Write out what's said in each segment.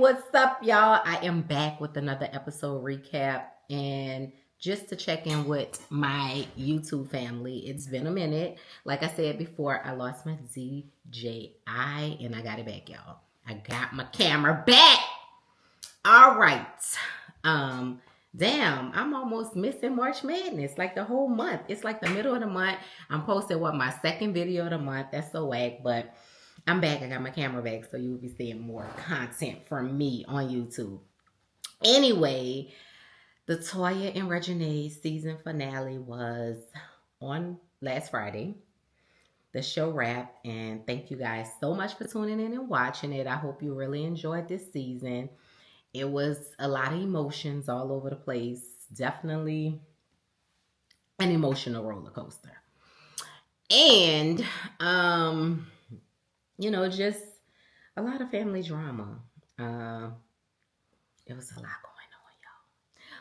what's up, y'all? I am back with another episode recap and just to check in with my YouTube family. It's been a minute. Like I said before, I lost my DJI and I got it back, y'all. I got my camera back. All right. Damn, I'm almost missing March Madness, like the whole month. It's like the middle of the month. I'm posting my second video of the month. That's so whack, but I'm back. I got my camera back, so you'll be seeing more content from me on YouTube. Anyway, the Toya and Reginae season finale was on last Friday. The show wrapped, and thank you guys so much for tuning in and watching it. I hope you really enjoyed this season. It was a lot of emotions all over the place. Definitely an emotional roller coaster. And, just a lot of family drama. It was a lot going on, y'all.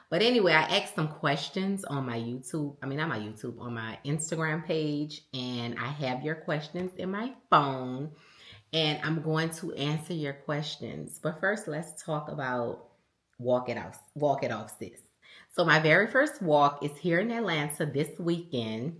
But anyway, I asked some questions on my YouTube. I mean, not my YouTube, on my Instagram page. And I have your questions in my phone. And I'm going to answer your questions. But first, let's talk about Walk It Off, sis. So my very first walk is here in Atlanta this weekend,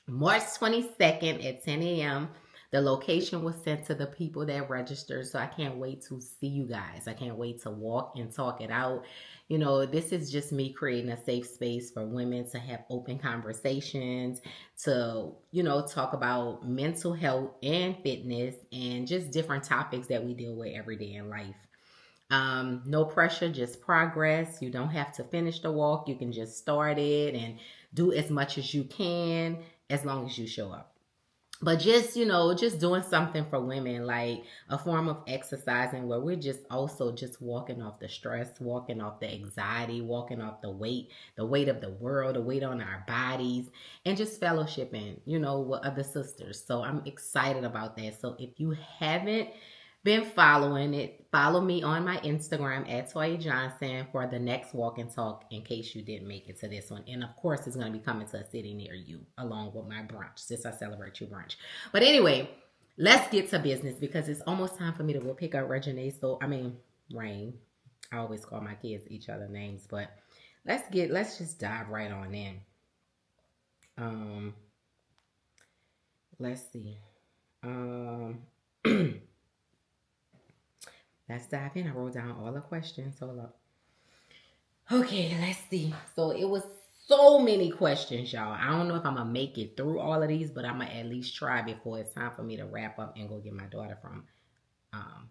March 22nd at 10 a.m. The location was sent to the people that registered, so I can't wait to see you guys. I can't wait to walk and talk it out. This is just me creating a safe space for women to have open conversations, to, talk about mental health and fitness and just different topics that we deal with every day in life. No pressure, just progress. You don't have to finish the walk. You can just start it and do as much as you can as long as you show up. But just doing something for women, like a form of exercising where we're just also just walking off the stress, walking off the anxiety, walking off the weight of the world, the weight on our bodies, and just fellowshipping, with other sisters. So I'm excited about that. So if you haven't been following it, follow me on my Instagram at Toya Johnson for the next walk and talk in case you didn't make it to this one. And of course, it's going to be coming to a city near you along with my brunch, since I celebrate your brunch. But anyway, let's get to business because it's almost time for me to go pick up Reginae. Rain. I always call my kids each other names, but let's just dive right on in. Let's see. Let's dive in. I wrote down all the questions. Hold up. Okay, let's see. So it was so many questions, y'all. I don't know if I'm going to make it through all of these, but I'm going to at least try before it's time for me to wrap up and go get my daughter from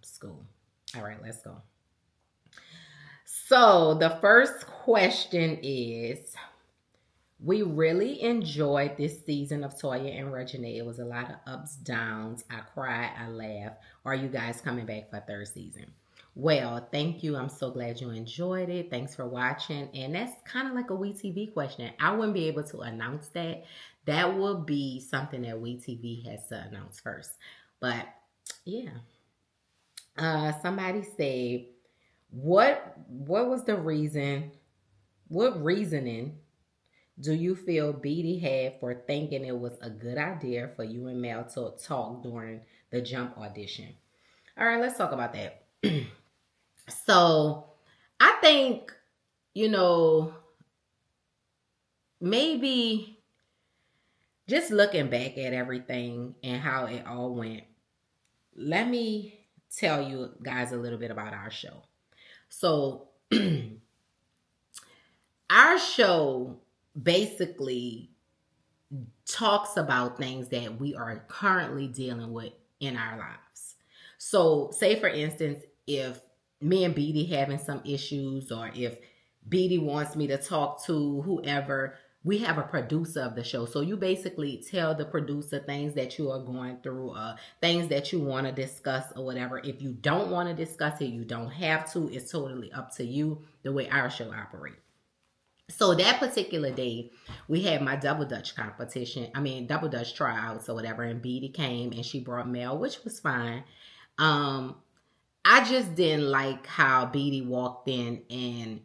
school. All right, let's go. So the first question is, we really enjoyed this season of Toya and Reginae. It was a lot of ups, downs. I cried, I laughed. Are you guys coming back for third season? Well, thank you. I'm so glad you enjoyed it. Thanks for watching. And that's kind of like a WeTV question. I wouldn't be able to announce that. That would be something that WeTV has to announce first. But yeah. Somebody said, what was the reason? What reasoning do you feel BD had for thinking it was a good idea for you and Mel to talk during the jump audition? All right, let's talk about that. So I think, maybe just looking back at everything and how it all went, let me tell you guys a little bit about our show. So our show basically talks about things that we are currently dealing with in our lives. So say for instance, if me and BD having some issues, or if BD wants me to talk to whoever, we have a producer of the show. So you basically tell the producer things that you are going through, things that you want to discuss or whatever. If you don't want to discuss it, you don't have to. It's totally up to you, the way our show operates. So that particular day, we had my double dutch tryouts or whatever, and BD came and she brought Mel, which was fine. I just didn't like how BD walked in and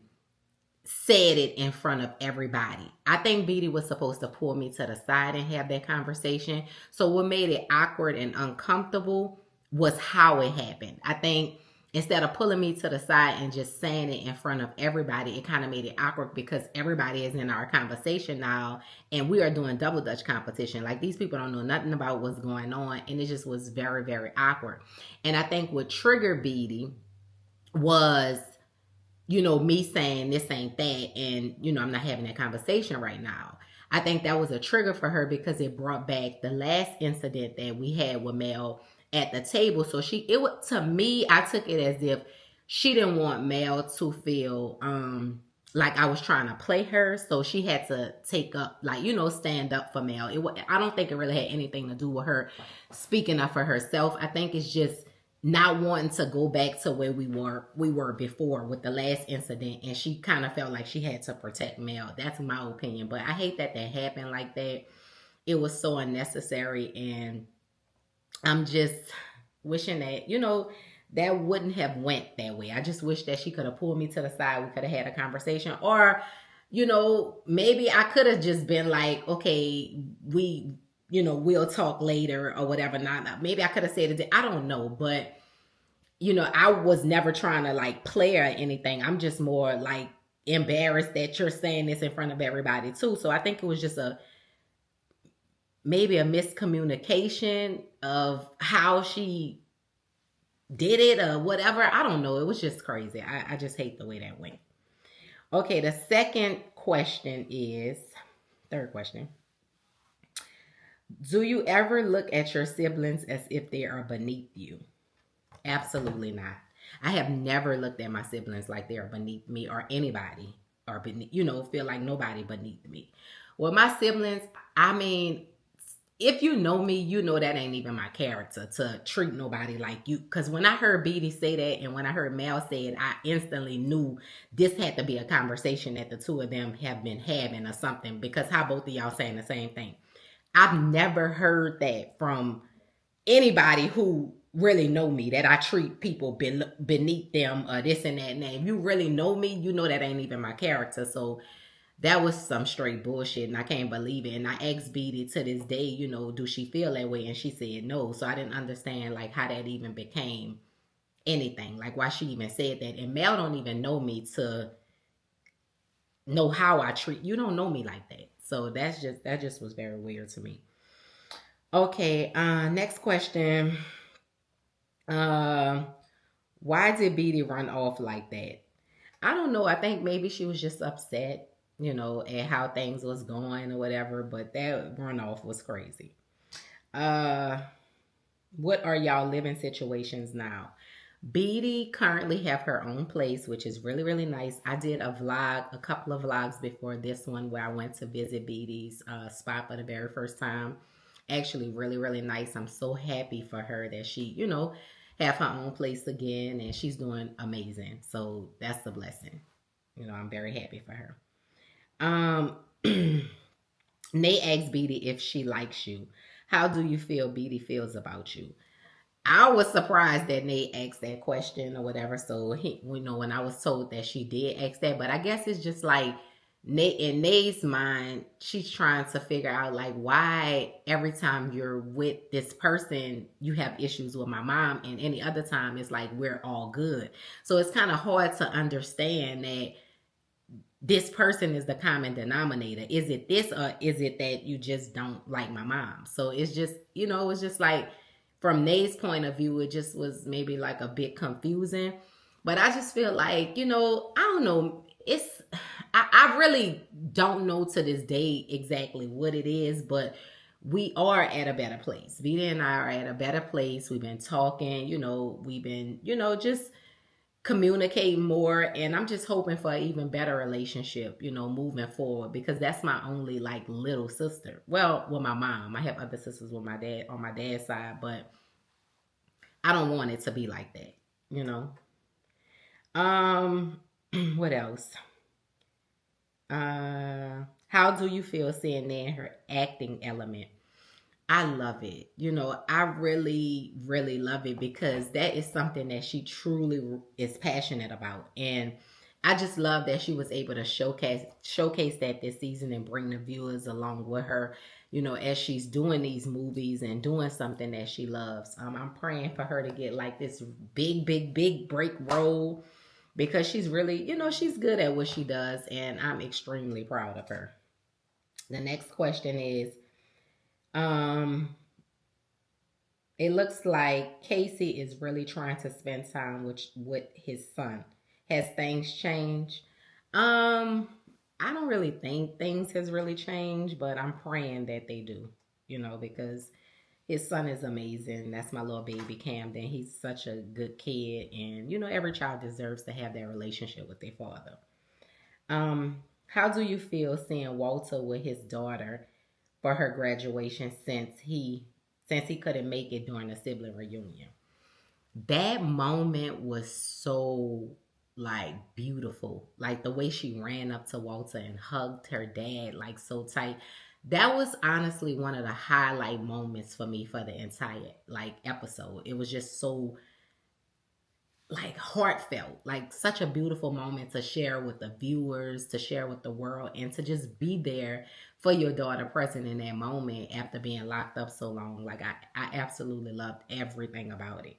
said it in front of everybody. I think BD was supposed to pull me to the side and have that conversation. So what made it awkward and uncomfortable was how it happened. I think instead of pulling me to the side and just saying it in front of everybody, it kind of made it awkward because everybody is in our conversation now and we are doing double dutch competition. Like, these people don't know nothing about what's going on, and it just was very, very awkward. And I think what triggered Beatty was, me saying this ain't that, and, I'm not having that conversation right now. I think that was a trigger for her because it brought back the last incident that we had with Mel at the table. So to me, I took it as if she didn't want Mel to feel like I was trying to play her. So she had to take up, like, stand up for Mel. I don't think it really had anything to do with her speaking up for herself. I think it's just not wanting to go back to where we were before with the last incident, and she kind of felt like she had to protect Mel. That's my opinion, but I hate that happened like that. It was so unnecessary, and I'm just wishing that that wouldn't have went that way. I just wish that she could have pulled me to the side. We could have had a conversation, or maybe I could have just been like, okay, we'll talk later or whatever. Not maybe I could have said it. I don't know, but I was never trying to like play or anything. I'm just more like embarrassed that you're saying this in front of everybody too. So I think it was just maybe a miscommunication of how she did it or whatever. I don't know. It was just crazy. I just hate the way that went. Okay, the third question. Do you ever look at your siblings as if they are beneath you? Absolutely not. I have never looked at my siblings like they are beneath me or anybody, or beneath, feel like nobody beneath me. Well, my siblings, I mean, if you know me, you know that ain't even my character to treat nobody like you. Because when I heard Beatty say that and when I heard Mel say it, I instantly knew this had to be a conversation that the two of them have been having or something, because how both of y'all saying the same thing. I've never heard that from anybody who really know me, that I treat people beneath them or this and that. And if you really know me, you know that ain't even my character. So that was some straight bullshit, and I can't believe it. And I asked Beatty to this day, do she feel that way? And she said no. So I didn't understand like how that even became anything, like why she even said that. And Mel don't even know me to know how I treat you. Don't know me like that. So that just was very weird to me. Okay, next question. Why did Beatty run off like that? I don't know. I think maybe she was just upset, at how things was going or whatever. But that runoff was crazy. What are y'all living situations now? Beatty currently have her own place, which is really, really nice. I did a couple of vlogs before this one where I went to visit Beatty's spot for the very first time. Actually, really, really nice. I'm so happy for her that she, have her own place again, and she's doing amazing. So that's a blessing. I'm very happy for her. Nate asked Beatty if she likes you. How do you feel Beatty feels about you? I was surprised that Nate asked that question or whatever. So when I was told that she did ask that, but I guess it's just like Nate, in Nate's mind, she's trying to figure out like why every time you're with this person you have issues with my mom, and any other time it's like we're all good. So it's kind of hard to understand that this person is the common denominator. Is it this, or is it that you just don't like my mom? So it's just, it's just like, from Nate's point of view, it just was maybe like a bit confusing. But I just feel like, I don't know. I really don't know to this day exactly what it is, but we are at a better place. Vita and I are at a better place. We've been talking, we've been, just communicate more, and I'm just hoping for an even better relationship, moving forward, because that's my only like little sister. Well, with my mom, I have other sisters with my dad on my dad's side, but I don't want it to be like that, what else? How do you feel seeing Nan her acting element? I love it. I really, really love it, because that is something that she truly is passionate about. And I just love that she was able to showcase that this season and bring the viewers along with her. as she's doing these movies and doing something that she loves. I'm praying for her to get like this big, big, big break role because she's really, she's good at what she does, and I'm extremely proud of her. The next question is, um, it looks like Casey is really trying to spend time with his son. Has things changed? Um, I don't really think things has really changed, but I'm praying that they do. Because his son is amazing. That's my little baby Camden. He's such a good kid, and every child deserves to have that relationship with their father. How do you feel seeing Walter with his daughter for her graduation since he couldn't make it during the sibling reunion? That moment was so like beautiful. Like the way she ran up to Walter and hugged her dad like so tight. That was honestly one of the highlight moments for me for the entire like episode. It was just so like heartfelt, like such a beautiful moment to share with the viewers, to share with the world, and to just be there for your daughter present in that moment after being locked up so long. Like I absolutely loved everything about it.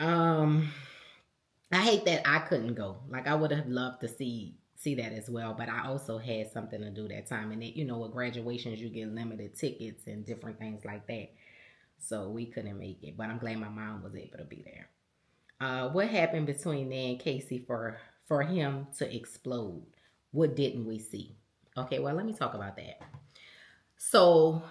um I hate that I couldn't go. Like I would have loved to see that as well, but I also had something to do that time, and with graduations you get limited tickets and different things like that, so we couldn't make it, but I'm glad my mom was able to be there. What happened between Ned and Casey for him to explode? What didn't we see? Okay, well, let me talk about that. So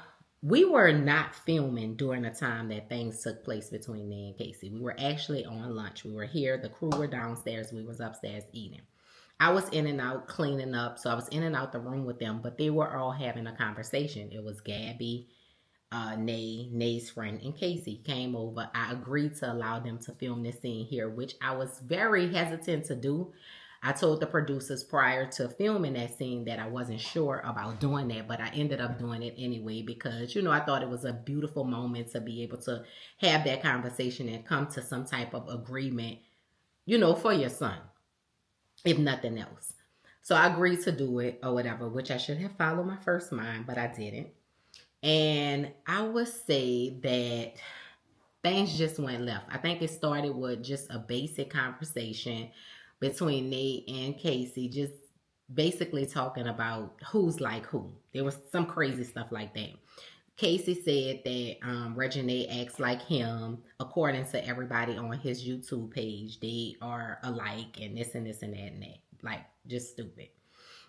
we were not filming during the time that things took place between Ned and Casey. We were actually on lunch. We were here. The crew were downstairs. We was upstairs eating. I was in and out cleaning up, so I was in and out the room with them, but they were all having a conversation. It was Gabby, Nay's friend, and Casey came over. I agreed to allow them to film this scene here, which I was very hesitant to do. I told the producers prior to filming that scene that I wasn't sure about doing that, but I ended up doing it anyway because, I thought it was a beautiful moment to be able to have that conversation and come to some type of agreement, for your son, if nothing else. So I agreed to do it or whatever, which I should have followed my first mind, but I didn't. And I would say that things just went left. I think it started with just a basic conversation between Nate and Casey, just basically talking about who's like who. There was some crazy stuff like that. Casey said that Reginae acts like him. According to everybody on his YouTube page, they are alike and this and this and that and that. Like, just stupid.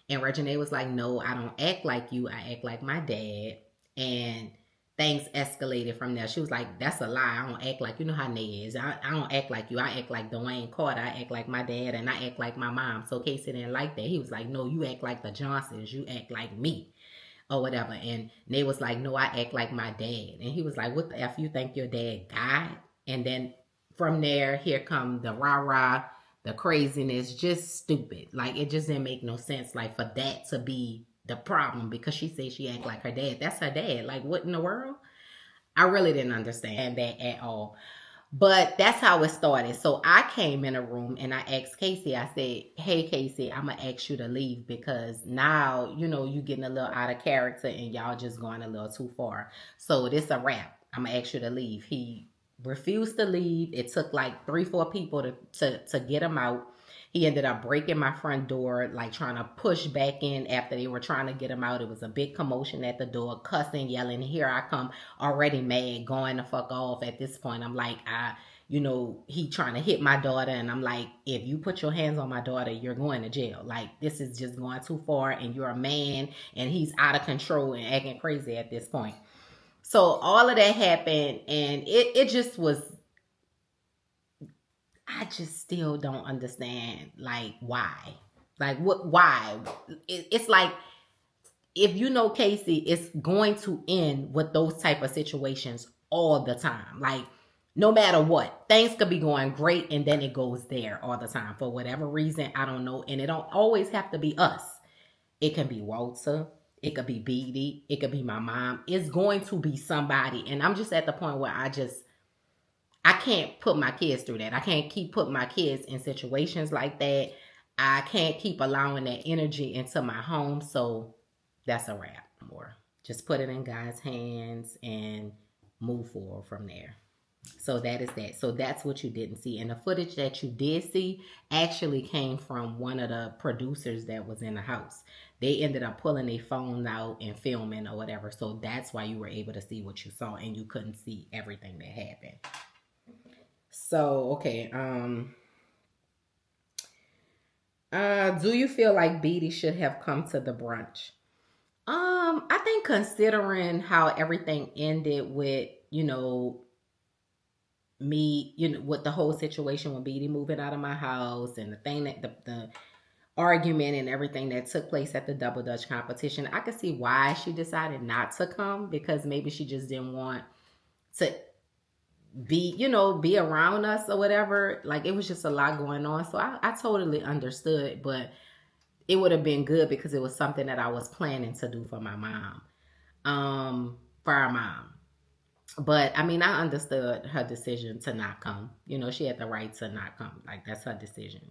And Reginae was like, no, I don't act like you. I act like my dad. And things escalated from there. She was like, that's a lie. I don't act like, how Nay is. I don't act like you. I act like Dwayne Carter. I act like my dad, and I act like my mom. So Casey didn't like that. He was like, no, you act like the Johnsons. You act like me or whatever. And Nay was like, no, I act like my dad. And he was like, what the F you think your dad died? And then from there, here come the rah-rah, the craziness, just stupid. Like, it just didn't make no sense. Like, for that to be the problem because she said she act like her dad. That's her dad. Like, what in the world? I really didn't understand that at all. But that's how it started. So I came in a room and I asked Casey, I said, hey, Casey, I'm going to ask you to leave because now, you getting a little out of character and y'all just going a little too far. So this a wrap. I'm going to ask you to leave. He refused to leave. It took like 3-4 people to get him out. He ended up breaking my front door, like trying to push back in after they were trying to get him out. It was a big commotion at the door, cussing, yelling. Here I come, already mad, going the fuck off. At this point, I'm like, he trying to hit my daughter. And I'm like, if you put your hands on my daughter, you're going to jail. Like, this is just going too far. And you're a man and he's out of control and acting crazy at this point. So all of that happened and it just was, I just still don't understand, like, why? Like, why? It's like, if Casey, it's going to end with those type of situations all the time. Like, no matter what, things could be going great and then it goes there all the time. For whatever reason, I don't know. And it don't always have to be us. It can be Walter. It could be Beatty. It could be my mom. It's going to be somebody. And I'm just at the point where I can't put my kids through that. I can't keep putting my kids in situations like that. I can't keep allowing that energy into my home. So that's a wrap. More Just put it in God's hands and move forward from there. So that is that. So that's what you didn't see. And the footage that you did see actually came from one of the producers that was in the house. They ended up pulling their phone out and filming or whatever. So that's why you were able to see what you saw and you couldn't see everything that happened. So, okay. Do you feel like Beatty should have come to the brunch? I think considering how everything ended with, me, with the whole situation with Beatty moving out of my house and the thing that the argument and everything that took place at the Double Dutch competition, I could see why she decided not to come, because maybe she just didn't want to be around us or whatever. Like, it was just a lot going on. So I totally understood, but it would have been good because it was something that I was planning to do for my mom, for our mom. But I mean, I understood her decision to not come. She had the right to not come. Like, that's her decision.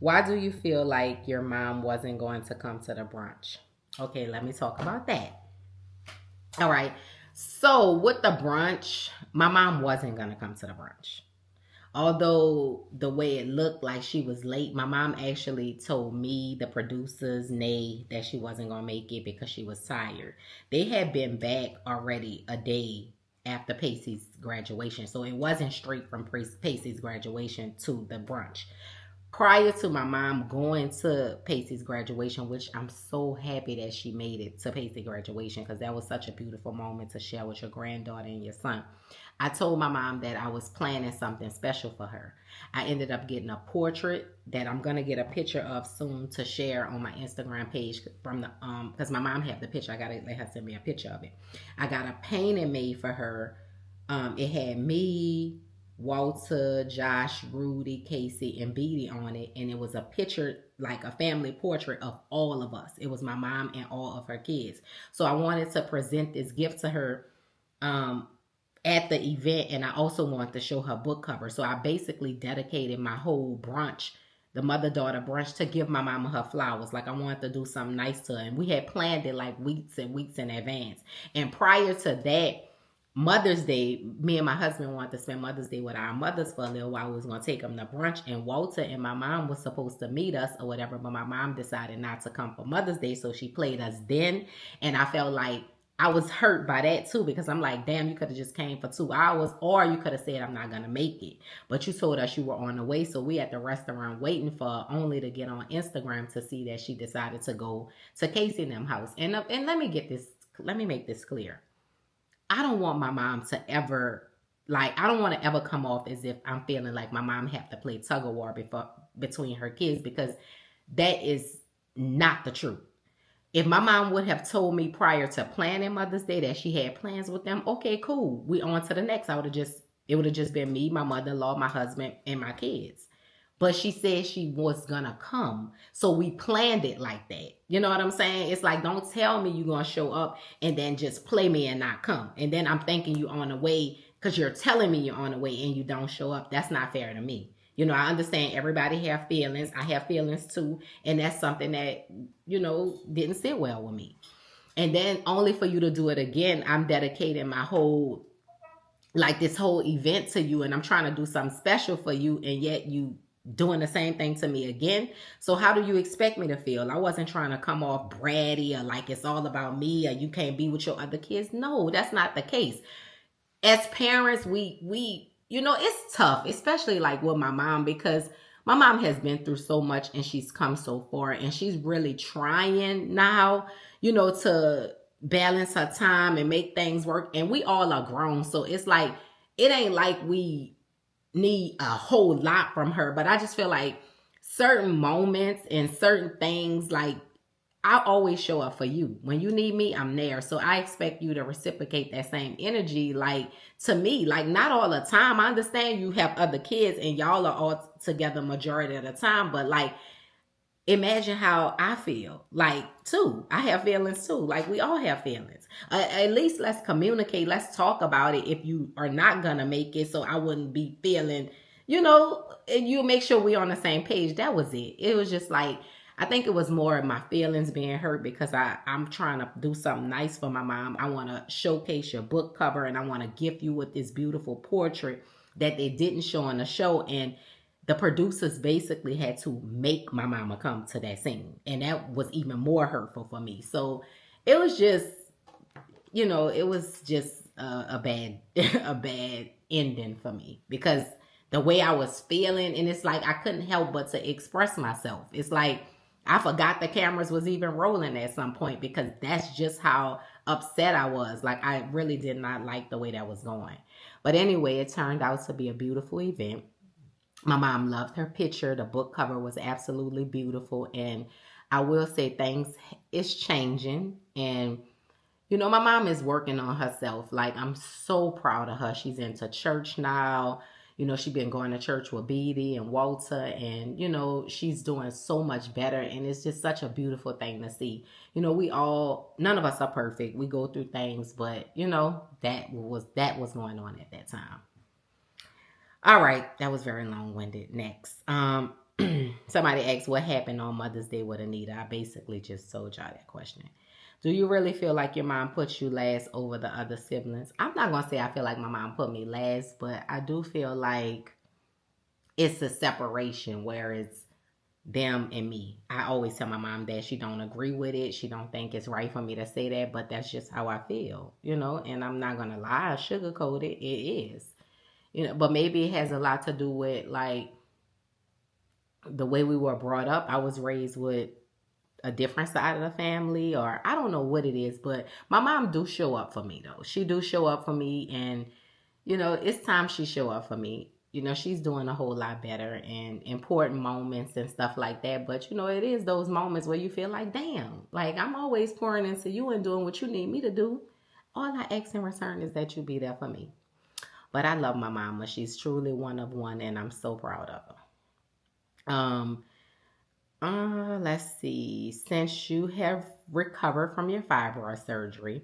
Why do you feel like your mom wasn't going to come to the brunch? Okay, let me talk about that. All right. So with the brunch, my mom wasn't going to come to the brunch. Although the way it looked like she was late, my mom actually told me, the producers, Nay, that she wasn't going to make it because she was tired. They had been back already a day after Pacey's graduation. So it wasn't straight from Pacey's graduation to the brunch. Prior to my mom going to Pacey's graduation, which I'm so happy that she made it to Pacey's graduation, because that was such a beautiful moment to share with your granddaughter and your son. I told my mom that I was planning something special for her. I ended up getting a portrait that I'm going to get a picture of soon to share on my Instagram page from the, because my mom had the picture. I got to let her send me a picture of it. I got a painting made for her. It had me, Walter, Josh, Rudy, Casey, and Beatty on it. And it was a picture, like a family portrait of all of us. It was my mom and all of her kids. So I wanted to present this gift to her at the event, and I also wanted to show her book cover. So I basically dedicated my whole brunch, the mother-daughter brunch, to give my mama her flowers. Like, I wanted to do something nice to her. And we had planned it like weeks and weeks in advance. And prior to that, Mother's Day, me and my husband wanted to spend Mother's Day with our mothers for a little while. We was going to take them to brunch, and Walter and my mom was supposed to meet us or whatever, but my mom decided not to come for Mother's Day, so she played us then. And I felt like I was hurt by that too, because I'm like, damn, you could have just came for 2 hours, or you could have said, I'm not going to make it. But you told us you were on the way, so we at the restaurant waiting for her, only to get on Instagram to see that she decided to go to Casey and them house. And let me make this clear. I don't want my mom to ever, I don't want to ever come off as if I'm feeling like my mom have to play tug of war between her kids, because that is not the truth. If my mom would have told me prior to planning Mother's Day that she had plans with them, okay, cool, we on to the next. It would have just been me, my mother-in-law, my husband, and my kids. But she said she was gonna come, so we planned it like that. You know what I'm saying? It's like, don't tell me you're gonna show up and then just play me and not come. And then I'm thinking you on the way because you're telling me you're on the way and you don't show up. That's not fair to me. I understand everybody have feelings. I have feelings too. And that's something that, didn't sit well with me. And then only for you to do it again, I'm dedicating my whole, this whole event to you, and I'm trying to do something special for you, and yet you doing the same thing to me again. So how do you expect me to feel? I wasn't trying to come off bratty or like it's all about me or you can't be with your other kids. No, that's not the case. As parents, we it's tough, especially with my mom, because my mom has been through so much and she's come so far, and she's really trying now, to balance her time and make things work. And we all are grown. So it's like, it ain't like we need a whole lot from her, but I just feel like certain moments and certain things, I always show up for you. When you need me, I'm there. So I expect you to reciprocate that same energy, to me. Not all the time. I understand you have other kids and y'all are all together majority of the time, but imagine how I feel. Too. I have feelings too. We all have feelings. At least let's communicate. Let's talk about it if you are not going to make it, so I wouldn't be feeling, and you make sure we're on the same page. That was it. It was just I think it was more of my feelings being hurt because I'm trying to do something nice for my mom. I want to showcase your book cover and I want to gift you with this beautiful portrait that they didn't show on the show. And the producers basically had to make my mama come to that scene. And that was even more hurtful for me. So it was just, it was just a bad, a bad ending for me because the way I was feeling, and it's like I couldn't help but to express myself. It's like I forgot the cameras was even rolling at some point because that's just how upset I was. Like I really did not like the way that was going. But anyway, it turned out to be a beautiful event. My mom loved her picture. The book cover was absolutely beautiful. And I will say things is changing. And my mom is working on herself. Like, I'm so proud of her. She's into church now. She's been going to church with Beatty and Walter, and, she's doing so much better. And it's just such a beautiful thing to see. None of us are perfect. We go through things, but, that was going on at that time. All right. That was very long-winded. Next. Somebody asked what happened on Mother's Day with Anita. I basically just told y'all that question. Do you really feel like your mom puts you last over the other siblings? I'm not going to say I feel like my mom put me last, but I do feel like it's a separation where it's them and me. I always tell my mom that she don't agree with it. She don't think it's right for me to say that, but that's just how I feel, and I'm not going to lie, sugarcoat it. It is, but maybe it has a lot to do with like the way we were brought up. I was raised with a different side of the family, or I don't know what it is, but my mom do show up for me though. She do show up for me, and it's time she show up for me. She's doing a whole lot better and important moments and stuff like that. But it is those moments where you feel like, damn, like I'm always pouring into you and doing what you need me to do. All I ask in return is that you be there for me. But I love my mama. She's truly one of one, and I'm so proud of her. Let's see. Since you have recovered from your fibroid surgery,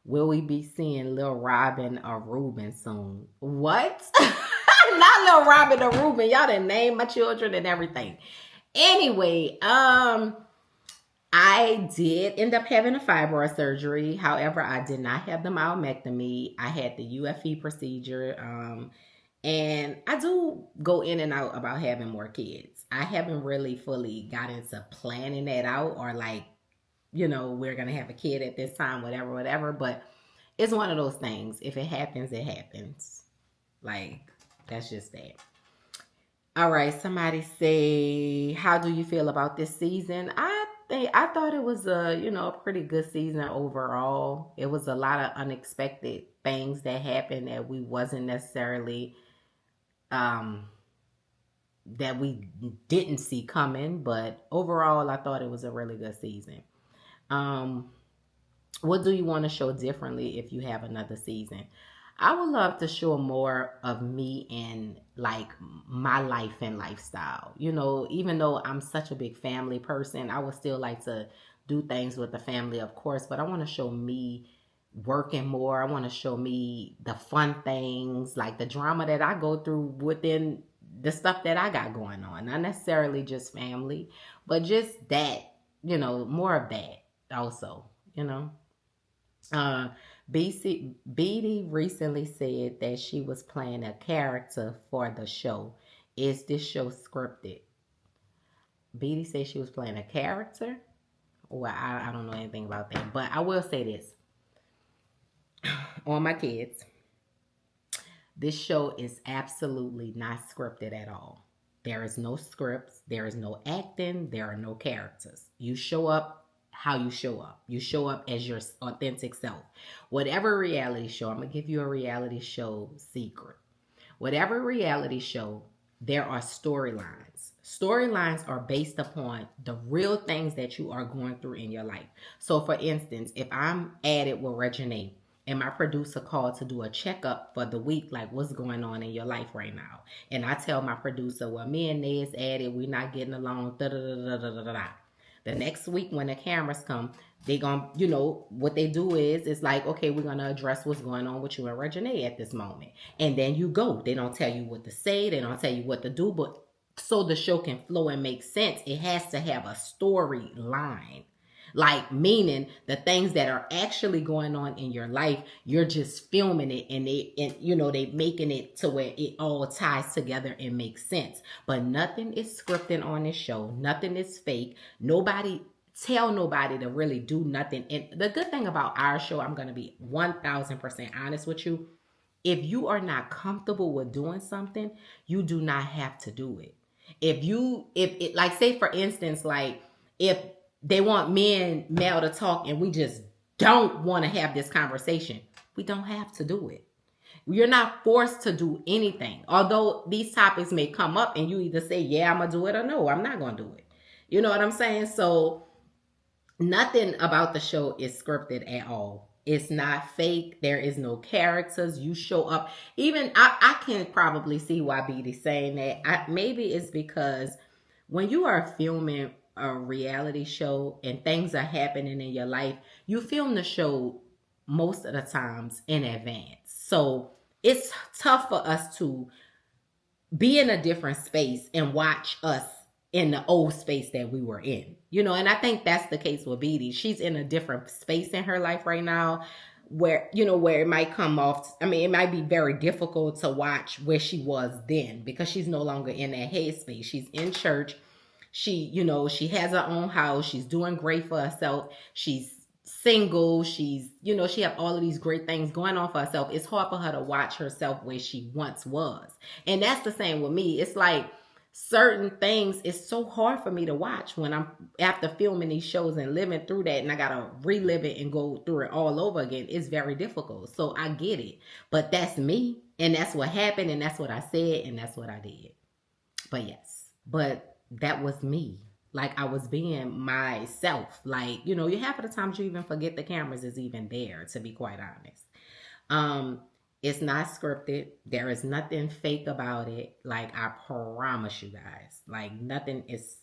will we be seeing Lil Robin or Ruben soon? What? Not Lil Robin or Ruben. Y'all done named my children and everything. Anyway, I did end up having a fibroid surgery. However, I did not have the myomectomy. I had the UFE procedure. And I do go in and out about having more kids. I haven't really fully got into planning that out or like, we're going to have a kid at this time, whatever. But it's one of those things. If it happens, it happens. Like, that's just that. All right. Somebody say, how do you feel about this season? I thought it was a pretty good season overall. It was a lot of unexpected things that happened that we wasn't necessarily that we didn't see coming, but overall I thought it was a really good season. What do you want to show differently if you have another season? I would love to show more of me and like my life and lifestyle. Even though I'm such a big family person, I would still like to do things with the family, of course, but I want to show me working more. I want to show me the fun things, like the drama that I go through within the stuff that I got going on. Not necessarily just family, but just that, more of that also, Beatty recently said that she was playing a character for the show. Is this show scripted? Beatty said she was playing a character. Well, I don't know anything about that, but I will say this. On my kids, this show is absolutely not scripted at all. There is no scripts. There is no acting. There are no characters. You show up how you show up. You show up as your authentic self. Whatever reality show, I'm going to give you a reality show secret. Whatever reality show, there are storylines. Storylines are based upon the real things that you are going through in your life. So for instance, if I'm at it with Reginae and my producer called to do a checkup for the week, like what's going on in your life right now. And I tell my producer, well, me and Ned's at it. We're not getting along. The next week when the cameras come, they gonna, what they do is, it's like, okay, we're gonna address what's going on with you and Reginae at this moment. And then you go. They don't tell you what to say. They don't tell you what to do, but so the show can flow and make sense, it has to have a storyline. Like, meaning the things that are actually going on in your life, you're just filming it, and they making it to where it all ties together and makes sense. But nothing is scripted on this show. Nothing is fake. Nobody tell nobody to really do nothing. And the good thing about our show, I'm going to be 1000% honest with you. If you are not comfortable with doing something, you do not have to do it. If it, like, say for instance, like, if they want male to talk and we just don't want to have this conversation, we don't have to do it. You're not forced to do anything. Although these topics may come up and you either say, yeah, I'm gonna do it, or no, I'm not gonna do it. You know what I'm saying? So nothing about the show is scripted at all. It's not fake. There is no characters. You show up. Even I can probably see why BD's saying that. Maybe it's because when you are filming a reality show and things are happening in your life, you film the show most of the times in advance. So it's tough for us to be in a different space and watch us in the old space that we were in. And I think that's the case with BD. She's in a different space in her life right now where, where it might come off. I mean, it might be very difficult to watch where she was then, because she's no longer in that headspace. She's in church. She has her own house. She's doing great for herself. She's single. She have all of these great things going on for herself. It's hard for her to watch herself where she once was. And that's the same with me. It's like certain things, it's so hard for me to watch when I'm after filming these shows and living through that, and I gotta relive it and go through it all over again. It's very difficult. So I get it. But that's me, and that's what happened, and that's what I said, and that's what I did. But yes. But that was me. Like, I was being myself. Like, half of the times you even forget the cameras is even there, to be quite honest. It's not scripted. There is nothing fake about it. Like, I promise you guys. Like, nothing is,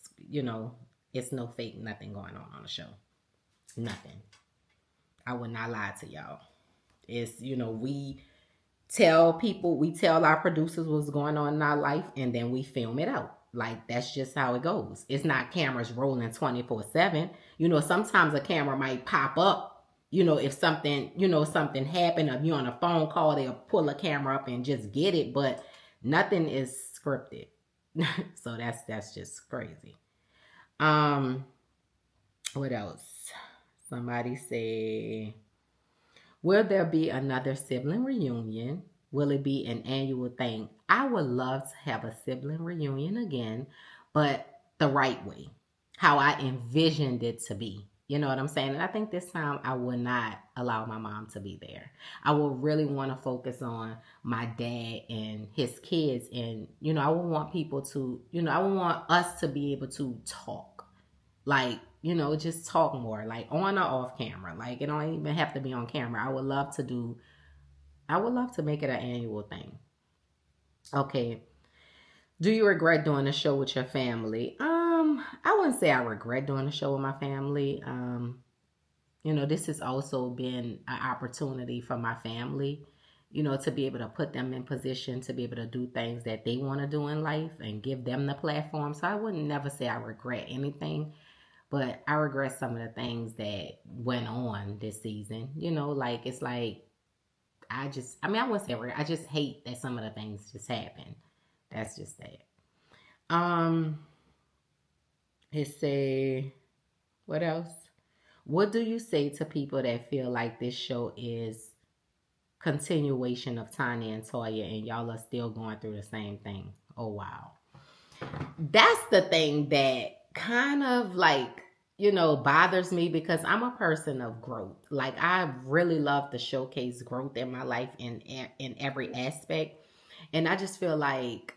it's no fake, nothing going on the show. Nothing. I would not lie to y'all. It's, we tell our producers what's going on in our life, and then we film it out. Like, that's just how it goes. It's not cameras rolling 24/7. Sometimes a camera might pop up. If something happened, or you on a phone call, they'll pull a camera up and just get it. But nothing is scripted. So that's just crazy. What else? Somebody say, will there be another sibling reunion? Will it be an annual thing? I would love to have a sibling reunion again, but the right way, how I envisioned it to be. You know what I'm saying? And I think this time I will not allow my mom to be there. I will really want to focus on my dad and his kids. And, I would want people to, I would want us to be able to talk. Like, just talk more, like on or off camera. Like, it don't even have to be on camera. I would love to make it an annual thing. Okay. Do you regret doing a show with your family? I wouldn't say I regret doing a show with my family. This has also been an opportunity for my family, to be able to put them in position to be able to do things that they want to do in life and give them the platform. So I wouldn't never say I regret anything, but I regret some of the things that went on this season. Like, it's like, I wouldn't say regret. I just hate that some of the things just happened. That's just that. It say, what else? What do you say to people that feel like this show is continuation of Tanya and Toya and y'all are still going through the same thing? Oh, wow. That's the thing that kind of like, bothers me, because I'm a person of growth. Like, I really love to showcase growth in my life in every aspect. And I just feel like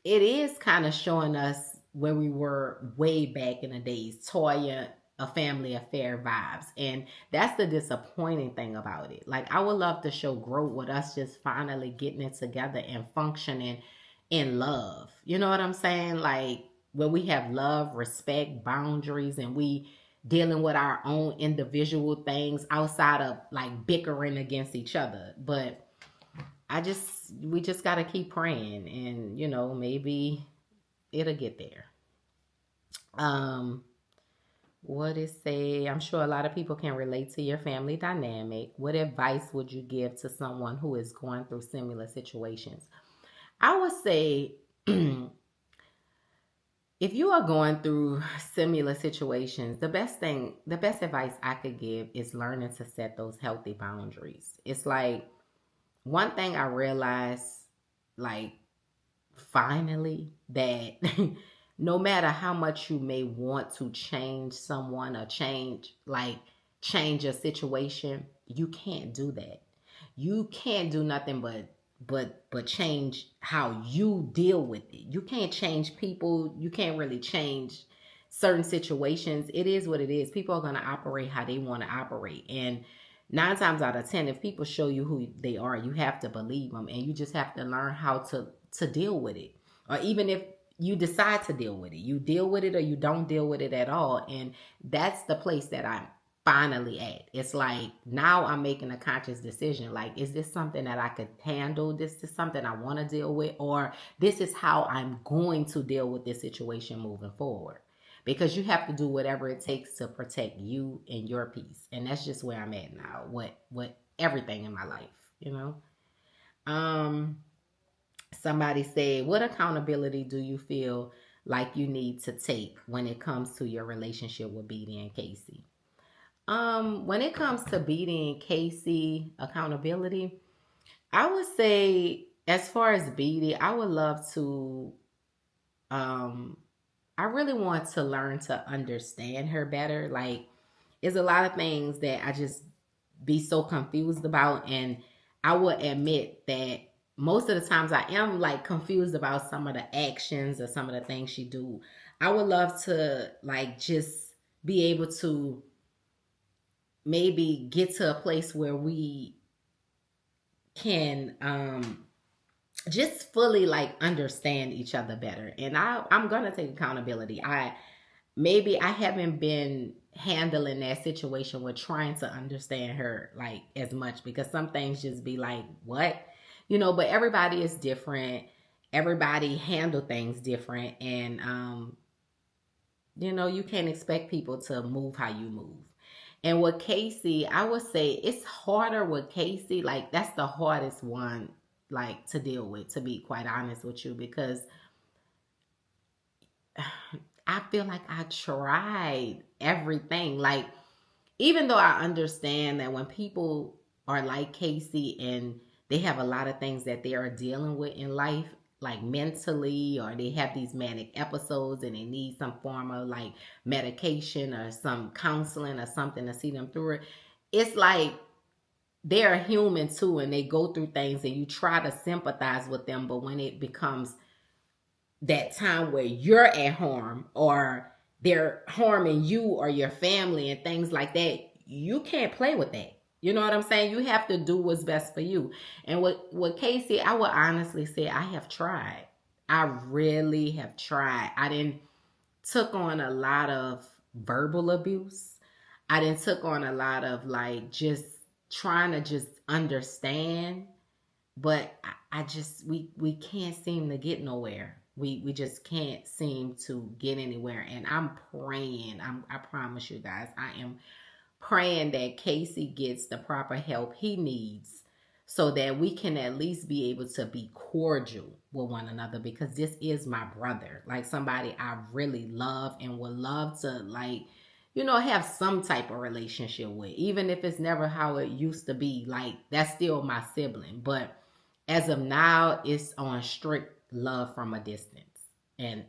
it is kind of showing us where we were way back in the days. Toya, a family affair vibes. And that's the disappointing thing about it. Like, I would love to show growth with us just finally getting it together and functioning in love. You know what I'm saying? Like, where we have love, respect, boundaries, and we dealing with our own individual things outside of like bickering against each other. But we just got to keep praying, and maybe it'll get there. Um, what it say? I'm sure a lot of people can relate to your family dynamic. What advice would you give to someone who is going through similar situations? I would say if you are going through similar situations, the best advice I could give is learning to set those healthy boundaries. It's like one thing I realized, like, finally, that no matter how much you may want to change someone or change a situation, you can't do that. You can't do nothing but change how you deal with it. You can't change people. You can't really change certain situations. It is what it is. People are going to operate how they want to operate. And 9 times out of 10, if people show you who they are, you have to believe them, and you just have to learn how to deal with it. Or even if you decide to deal with it, you deal with it or you don't deal with it at all. And that's the place that I'm finally at. It's like now I'm making a conscious decision. Like, is this something that I could handle? This is something I want to deal with, or this is how I'm going to deal with this situation moving forward. Because you have to do whatever it takes to protect you and your peace. And that's just where I'm at now. What everything in my life, you know? Um Somebody said, what accountability do you feel like you need to take when it comes to your relationship with Beatty and Casey? When it comes to Beatty and Casey accountability, I would say as far as Beatty, I would love to um I really want to learn to understand her better. Like, there's a lot of things that I just be so confused about, and I will admit that most of the times I am like confused about some of the actions or some of the things she do. I would love to like just be able to maybe get to a place where we can just fully like understand each other better. And I'm gonna take accountability. I haven't been handling that situation with trying to understand her like as much, because some things just be like, what? But everybody is different. Everybody handle things different. And you can't expect people to move how you move. And with Casey, I would say it's harder with Casey. Like, that's the hardest one, like, to deal with, to be quite honest with you, because I feel like I tried everything. Like, even though I understand that when people are like Casey and they have a lot of things that they are dealing with in life, like mentally, or they have these manic episodes and they need some form of like medication or some counseling or something to see them through it. It's like they're human too, and they go through things, and you try to sympathize with them, but when it becomes that time where you're at harm, or they're harming you or your family and things like that, you can't play with that. You know what I'm saying? You have to do what's best for you. And with Casey, I would honestly say I have tried. I really have tried. I didn't took on a lot of verbal abuse. I didn't took on a lot of like just trying to just understand, but I just we can't seem to get nowhere. We just can't seem to get anywhere. And I'm praying. I promise you guys, I am praying that Casey gets the proper help he needs, so that we can at least be able to be cordial with one another, because this is my brother, like somebody I really love and would love to like have some type of relationship with, even if it's never how it used to be. Like, that's still my sibling, but as of now, it's on strict love from a distance. And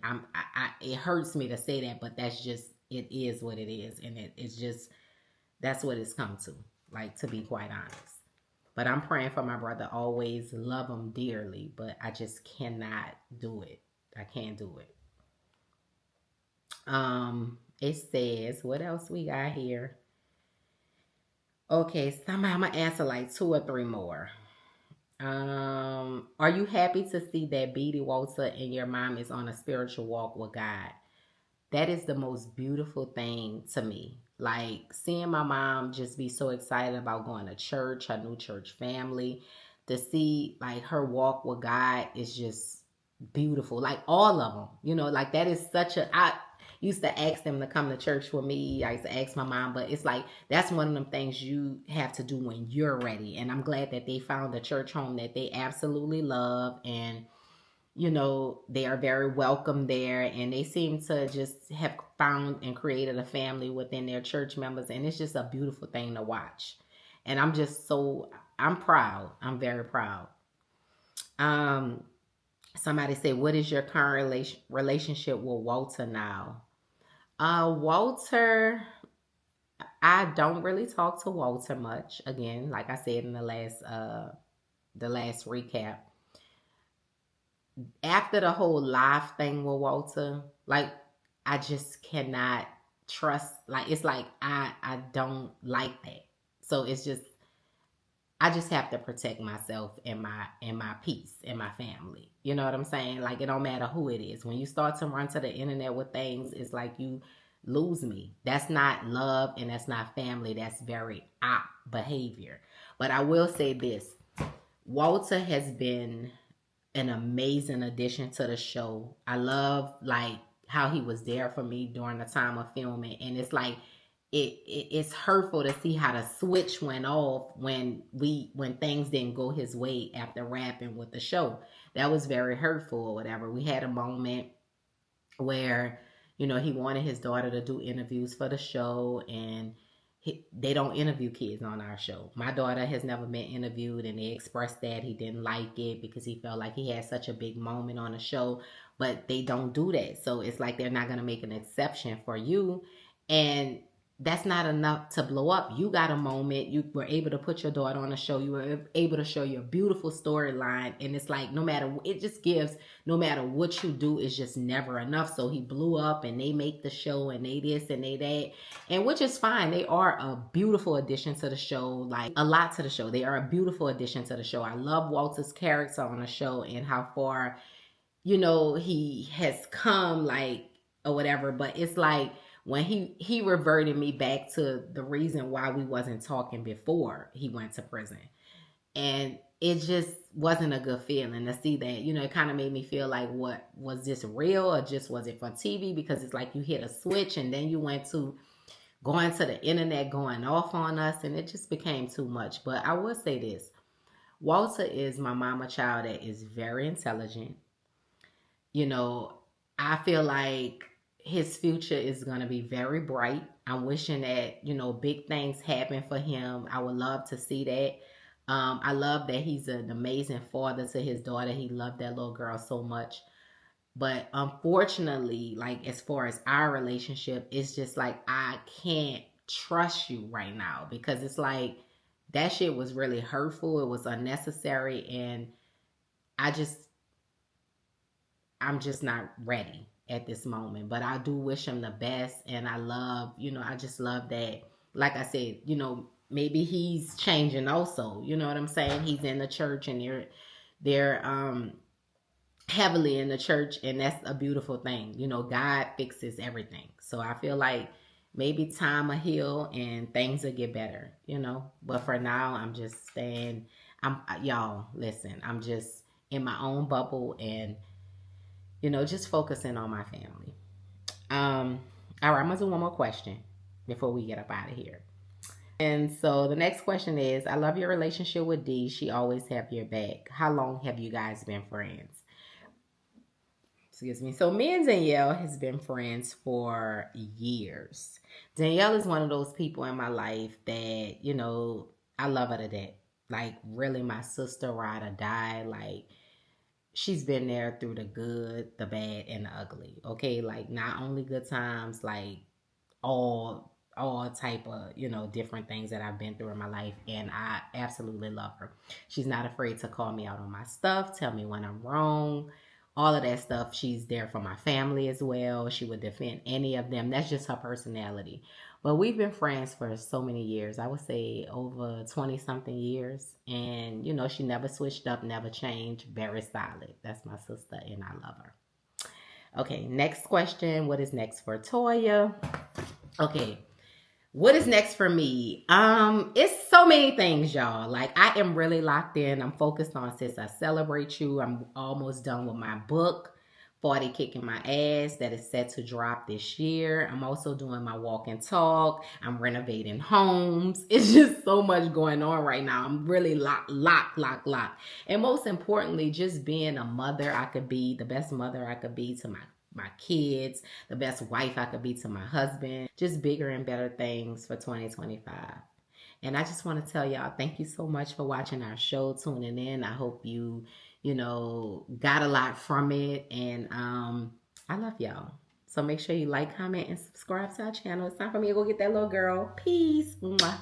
it hurts me to say that, but that's just, it is what it is. And it's just, that's what it's come to, like, to be quite honest. But I'm praying for my brother always, love him dearly, but I just cannot do it. I can't do it. It says, what else we got here? Okay, somehow I'm gonna answer like 2 or 3 more. Are you happy to see that Beatty Walter and your mom is on a spiritual walk with God? That is the most beautiful thing to me. Like, seeing my mom just be so excited about going to church, her new church family, to see like her walk with God is just beautiful. Like all of them, like that is such a, I used to ask them to come to church with me. I used to ask my mom, but it's like, that's one of them things you have to do when you're ready. And I'm glad that they found a church home that they absolutely love. And, they are very welcome there. And they seem to just have found and created a family within their church members. And it's just a beautiful thing to watch. And I'm proud. I'm very proud. Um, Somebody said, what is your current relationship with Walter now? Walter, I don't really talk to Walter much. Again, like I said in the last recap. After the whole live thing with Walter, like I just cannot trust. Like it's like I don't like that. So it's just, I just have to protect myself and my peace and my family. You know what I'm saying? Like it don't matter who it is. When you start to run to the internet with things, it's like you lose me. That's not love and that's not family. That's very op behavior. But I will say this. Walter has been an amazing addition to the show. I love like how he was there for me during the time of filming, and it's like it's hurtful to see how the switch went off when things didn't go his way after rapping with the show. That was very hurtful or whatever. We had a moment where he wanted his daughter to do interviews for the show, and they don't interview kids on our show. My daughter has never been interviewed, and they expressed that he didn't like it because he felt like he had such a big moment on the show, but they don't do that. So it's like they're not going to make an exception for you, and that's not enough to blow up. You got a moment. You were able to put your daughter on a show. You were able to show your beautiful storyline. And it's like, no matter what you do, it's just never enough. So he blew up and they make the show and they this and they that. And which is fine. They are a beautiful addition to the show. Like a lot to the show. They are a beautiful addition to the show. I love Walter's character on the show and how far, he has come, like, or whatever. But it's like, when he reverted me back to the reason why we wasn't talking before he went to prison. And it just wasn't a good feeling to see that. It kind of made me feel like, what was this real or just was it for TV? Because it's like you hit a switch and then you went to going to the internet, going off on us, and it just became too much. But I will say this. Walter is my mama child that is very intelligent. I feel like his future is going to be very bright. I'm wishing that, big things happen for him. I would love to see that. I love that he's an amazing father to his daughter. He loved that little girl so much. But unfortunately, like as far as our relationship, it's just like I can't trust you right now because it's like that shit was really hurtful. It was unnecessary. And I'm just not ready at this moment. But I do wish him the best. And I love, I just love that. Like I said, maybe he's changing also. You know what I'm saying? He's in the church and they're heavily in the church, and that's a beautiful thing. God fixes everything. So I feel like maybe time will heal and things will get better, But for now, I'm just staying. Y'all, listen, I'm just in my own bubble and just focusing on my family. All right, I'm gonna do one more question before we get up out of here. And so the next question is, I love your relationship with Dee. She always have your back. How long have you guys been friends? Excuse me. So me and Danielle has been friends for years. Danielle is one of those people in my life that, I love her to death. Like really my sister, ride or die. Like she's been there through the good, the bad, and the ugly. Okay, like not only good times, like all type of different things that I've been through in my life, and I absolutely love her. She's not afraid to call me out on my stuff, tell me when I'm wrong, all of that stuff. She's there for my family as well. She would defend any of them. That's just her personality. But we've been friends for so many years. I would say over 20 something years. And she never switched up, never changed. Very solid. That's my sister and I love her. Okay, next question. What is next for Toya? Okay, What is next for me? It's so many things, y'all. Like, I am really locked in. I'm focused on Sis I Celebrate You. I'm almost done with my book, 40 Kicking My Ass, that is set to drop this year. I'm also doing my walk and talk. I'm renovating homes. It's just so much going on right now. I'm really locked. And most importantly, just being a mother I could be, the best mother I could be to my kids, the best wife I could be to my husband, just bigger and better things for 2025. And I just want to tell y'all, thank you so much for watching our show, tuning in. I hope you got a lot from it. And I love y'all. So make sure you like, comment, and subscribe to our channel. It's time for me to go get that little girl. Peace. Mwah.